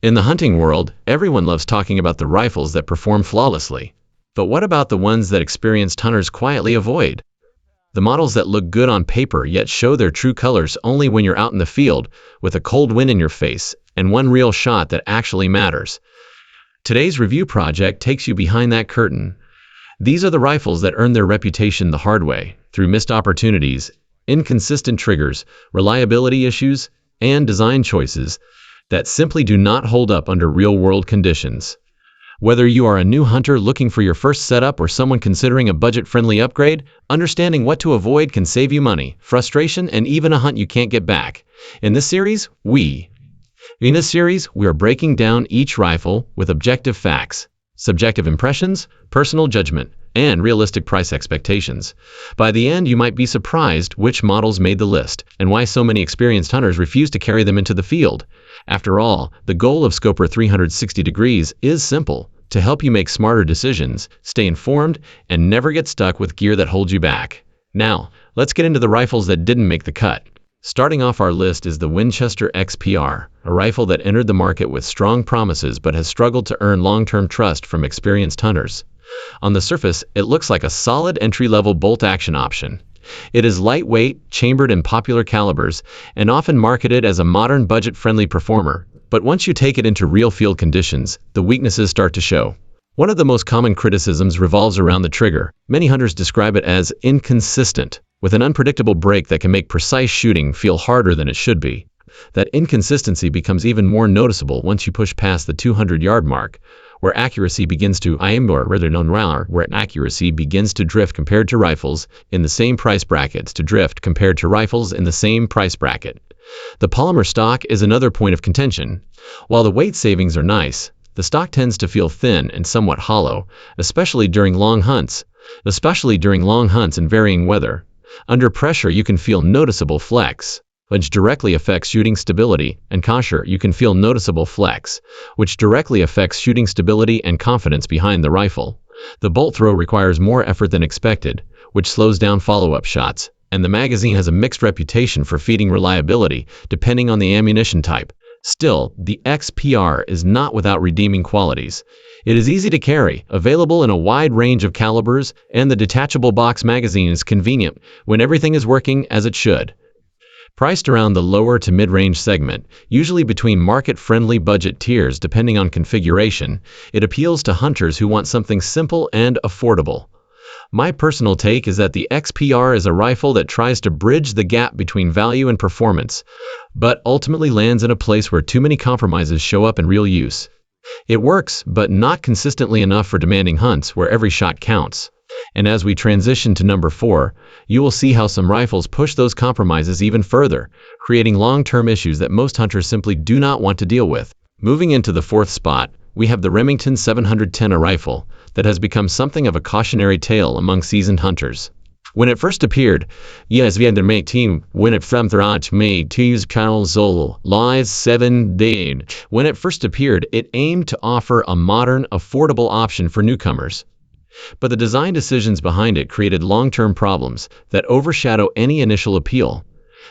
In the hunting world, everyone loves talking about the rifles that perform flawlessly. But what about the ones that experienced hunters quietly avoid? The models that look good on paper yet show their true colors only when you're out in the field, with a cold wind in your face, and one real shot that actually matters. Today's review project takes you behind that curtain. These are the rifles that earned their reputation the hard way, through missed opportunities, inconsistent triggers, reliability issues, and design choices that simply do not hold up under real-world conditions. Whether you are a new hunter looking for your first setup or someone considering a budget-friendly upgrade, understanding what to avoid can save you money, frustration, and even a hunt you can't get back. In this series, we are breaking down each rifle with objective facts, subjective impressions, personal judgment, and realistic price expectations. By the end, you might be surprised which models made the list and why so many experienced hunters refuse to carry them into the field. After all, the goal of Scoper 360 Degrees is simple: to help you make smarter decisions, stay informed, and never get stuck with gear that holds you back. Now, let's get into the rifles that didn't make the cut. Starting off our list is the Winchester XPR, a rifle that entered the market with strong promises but has struggled to earn long-term trust from experienced hunters. On the surface, it looks like a solid entry-level bolt-action option. It is lightweight, chambered in popular calibers, and often marketed as a modern budget-friendly performer. But once you take it into real field conditions, the weaknesses start to show. One of the most common criticisms revolves around the trigger. Many hunters describe it as inconsistent, with an unpredictable break that can make precise shooting feel harder than it should be. That inconsistency becomes even more noticeable once you push past the 200-yard mark, where accuracy begins to drift compared to rifles in the same price brackets The polymer stock is another point of contention. While the weight savings are nice, the stock tends to feel thin and somewhat hollow, especially during long hunts in varying weather. Under pressure, you can feel noticeable flex, which directly affects shooting stability and confidence behind the rifle. The bolt throw requires more effort than expected, which slows down follow-up shots, and the magazine has a mixed reputation for feeding reliability, depending on the ammunition type. Still, the XPR is not without redeeming qualities. It is easy to carry, available in a wide range of calibers, and the detachable box magazine is convenient when everything is working as it should. Priced around the lower to mid-range segment, usually between market-friendly budget tiers depending on configuration, it appeals to hunters who want something simple and affordable. My personal take is that the XPR is a rifle that tries to bridge the gap between value and performance, but ultimately lands in a place where too many compromises show up in real use. It works, but not consistently enough for demanding hunts where every shot counts. And as we transition to number 4, you will see how some rifles push those compromises even further, creating long-term issues that most hunters simply do not want to deal with. Moving into the 4th spot, we have the Remington 710, a rifle that has become something of a cautionary tale among seasoned hunters. When it first appeared, it aimed to offer a modern, affordable option for newcomers. But the design decisions behind it created long-term problems that overshadow any initial appeal.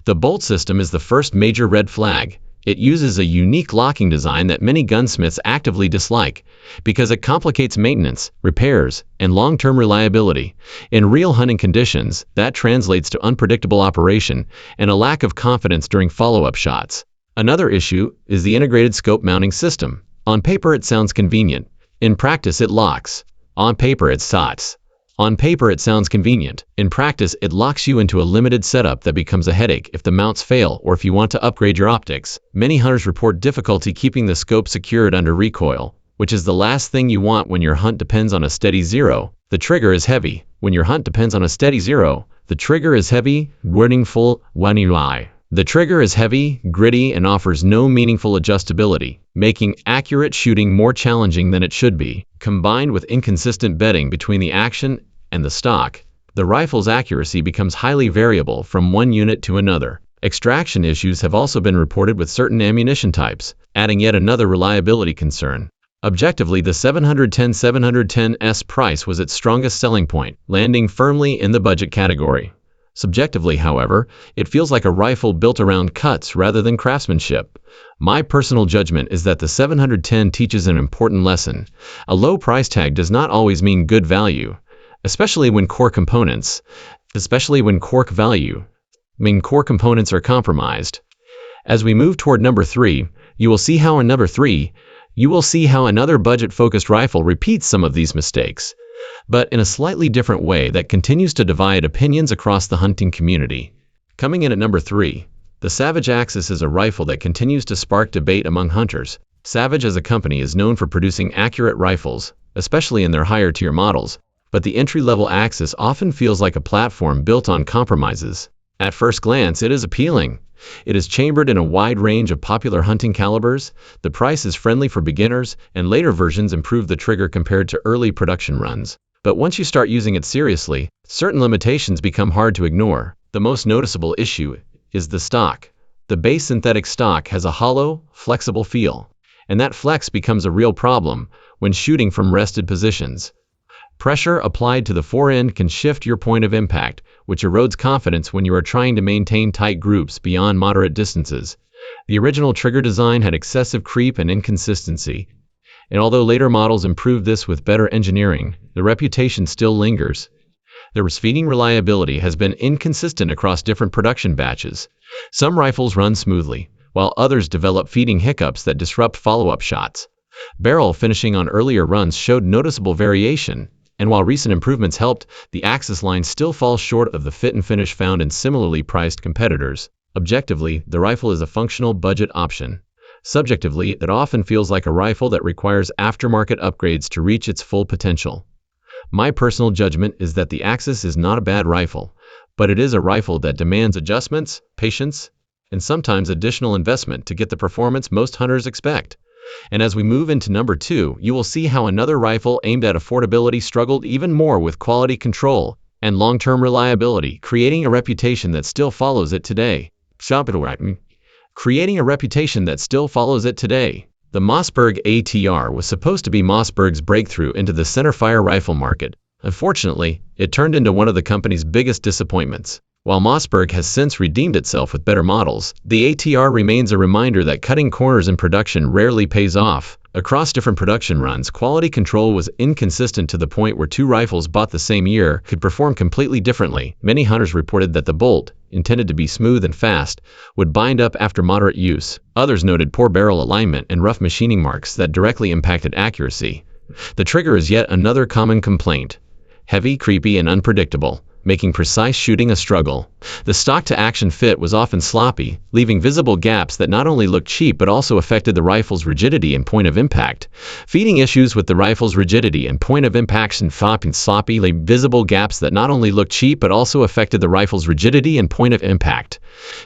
The bolt system is the first major red flag. It uses a unique locking design that many gunsmiths actively dislike because it complicates maintenance, repairs, and long-term reliability. In real hunting conditions, that translates to unpredictable operation and a lack of confidence during follow-up shots. Another issue is the integrated scope mounting system. On paper, it sounds convenient. In practice, it locks. On paper, it sounds convenient. In practice, it locks you into a limited setup that becomes a headache if the mounts fail or if you want to upgrade your optics. Many hunters report difficulty keeping the scope secured under recoil, which is the last thing you want when your hunt depends on a steady zero. The trigger is heavy. The trigger is heavy, gritty, and offers no meaningful adjustability, making accurate shooting more challenging than it should be. Combined with inconsistent bedding between the action and the stock, the rifle's accuracy becomes highly variable from one unit to another. Extraction issues have also been reported with certain ammunition types, adding yet another reliability concern. Objectively, the 710's price was its strongest selling point, landing firmly in the budget category. Subjectively, however, it feels like a rifle built around cuts rather than craftsmanship. My personal judgment is that the 710 teaches an important lesson. A low price tag does not always mean good value, especially when core components are compromised. As we move toward number 3, you will see how another budget-focused rifle repeats some of these mistakes, but in a slightly different way that continues to divide opinions across the hunting community. Coming in at number 3, the Savage Axis is a rifle that continues to spark debate among hunters. Savage as a company is known for producing accurate rifles, especially in their higher-tier models, but the entry-level Axis often feels like a platform built on compromises. At first glance, it is appealing. It is chambered in a wide range of popular hunting calibers, the price is friendly for beginners, and later versions improve the trigger compared to early production runs. But once you start using it seriously, certain limitations become hard to ignore. The most noticeable issue is the stock. The base synthetic stock has a hollow, flexible feel, and that flex becomes a real problem when shooting from rested positions. Pressure applied to the forend can shift your point of impact, which erodes confidence when you are trying to maintain tight groups beyond moderate distances. The original trigger design had excessive creep and inconsistency, and although later models improved this with better engineering, the reputation still lingers. The feeding reliability has been inconsistent across different production batches. Some rifles run smoothly, while others develop feeding hiccups that disrupt follow-up shots. Barrel finishing on earlier runs showed noticeable variation, and while recent improvements helped, the Axis line still falls short of the fit and finish found in similarly priced competitors. Objectively, the rifle is a functional budget option. Subjectively, it often feels like a rifle that requires aftermarket upgrades to reach its full potential. My personal judgment is that the Axis is not a bad rifle, but it is a rifle that demands adjustments, patience, and sometimes additional investment to get the performance most hunters expect. And as we move into number 2, you will see how another rifle aimed at affordability struggled even more with quality control and long-term reliability, creating a reputation that still follows it today. The Mossberg ATR was supposed to be Mossberg's breakthrough into the centerfire rifle market. Unfortunately, it turned into one of the company's biggest disappointments. While Mossberg has since redeemed itself with better models, the ATR remains a reminder that cutting corners in production rarely pays off. Across different production runs, quality control was inconsistent to the point where two rifles bought the same year could perform completely differently. Many hunters reported that the bolt, intended to be smooth and fast, would bind up after moderate use. Others noted poor barrel alignment and rough machining marks that directly impacted accuracy. The trigger is yet another common complaint. Heavy, creepy, and unpredictable, making precise shooting a struggle. The stock-to-action fit was often sloppy, leaving visible gaps that not only looked cheap but also affected the rifle's rigidity and point of impact. Feeding issues with the rifle's rigidity and point of impact and sloppy visible gaps that not only looked cheap but also affected the rifle's rigidity and point of impact.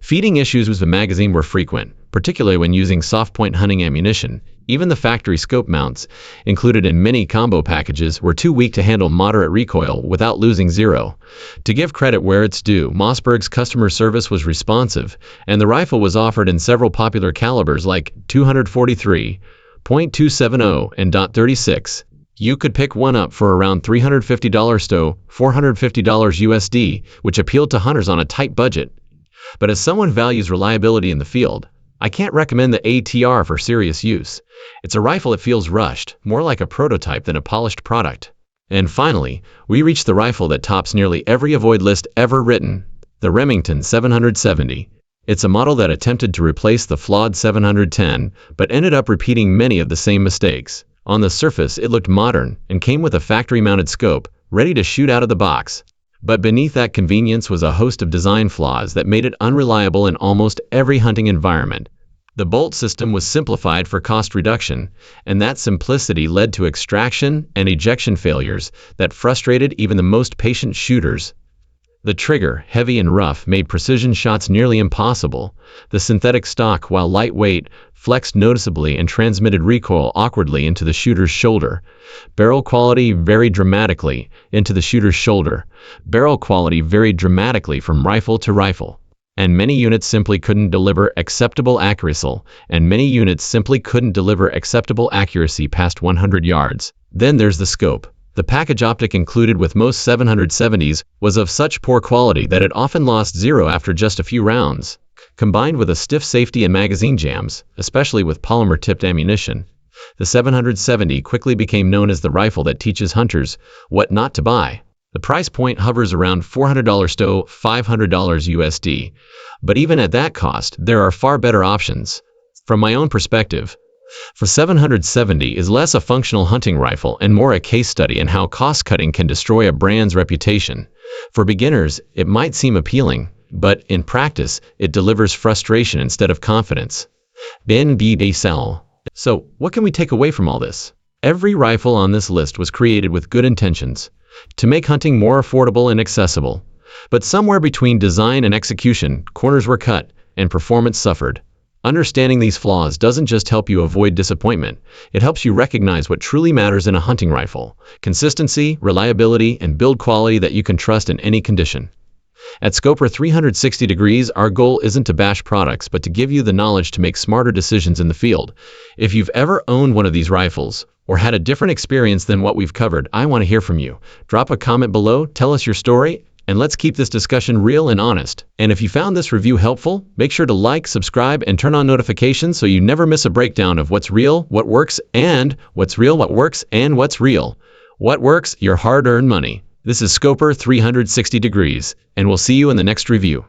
Feeding issues with the magazine were frequent, particularly when using soft-point hunting ammunition. Even the factory scope mounts, included in many combo packages, were too weak to handle moderate recoil without losing zero. To give credit where it's due, Mossberg's customer service was responsive, and the rifle was offered in several popular calibers like .243, .270, and .36. You could pick one up for around $350 STO, $450 USD, which appealed to hunters on a tight budget. But as someone values reliability in the field, I can't recommend the ATR for serious use. It's a rifle that feels rushed, more like a prototype than a polished product. And finally, we reach the rifle that tops nearly every avoid list ever written, the Remington 770. It's a model that attempted to replace the flawed 710, but ended up repeating many of the same mistakes. On the surface, it looked modern and came with a factory-mounted scope, ready to shoot out of the box. But beneath that convenience was a host of design flaws that made it unreliable in almost every hunting environment. The bolt system was simplified for cost reduction, and that simplicity led to extraction and ejection failures that frustrated even the most patient shooters. The trigger, heavy and rough, made precision shots nearly impossible. The synthetic stock, while lightweight, flexed noticeably and transmitted recoil awkwardly into the shooter's shoulder. Barrel quality varied dramatically from rifle to rifle. And many units simply couldn't deliver acceptable accuracy past 100 yards. Then there's the scope. The package optic included with most 770s was of such poor quality that it often lost zero after just a few rounds. Combined with a stiff safety and magazine jams, especially with polymer-tipped ammunition, the 770 quickly became known as the rifle that teaches hunters what not to buy. The price point hovers around $400 to $500 USD, but even at that cost, there are far better options. From my own perspective, the 770 is less a functional hunting rifle and more a case study in how cost-cutting can destroy a brand's reputation. For beginners, it might seem appealing, but in practice, it delivers frustration instead of confidence. So, what can we take away from all this? Every rifle on this list was created with good intentions, to make hunting more affordable and accessible. But somewhere between design and execution, corners were cut, and performance suffered. Understanding these flaws doesn't just help you avoid disappointment, it helps you recognize what truly matters in a hunting rifle: consistency, reliability, and build quality that you can trust in any condition. At Scoper 360 Degrees, our goal isn't to bash products but to give you the knowledge to make smarter decisions in the field. If you've ever owned one of these rifles, or had a different experience than what we've covered, I want to hear from you. Drop a comment below, tell us your story, and let's keep this discussion real and honest. And if you found this review helpful, make sure to like, subscribe, and turn on notifications so you never miss a breakdown of what's real, what works, and what's real, what works, and what's real. What works? Your hard-earned money. This is Scoper 360 Degrees, and we'll see you in the next review.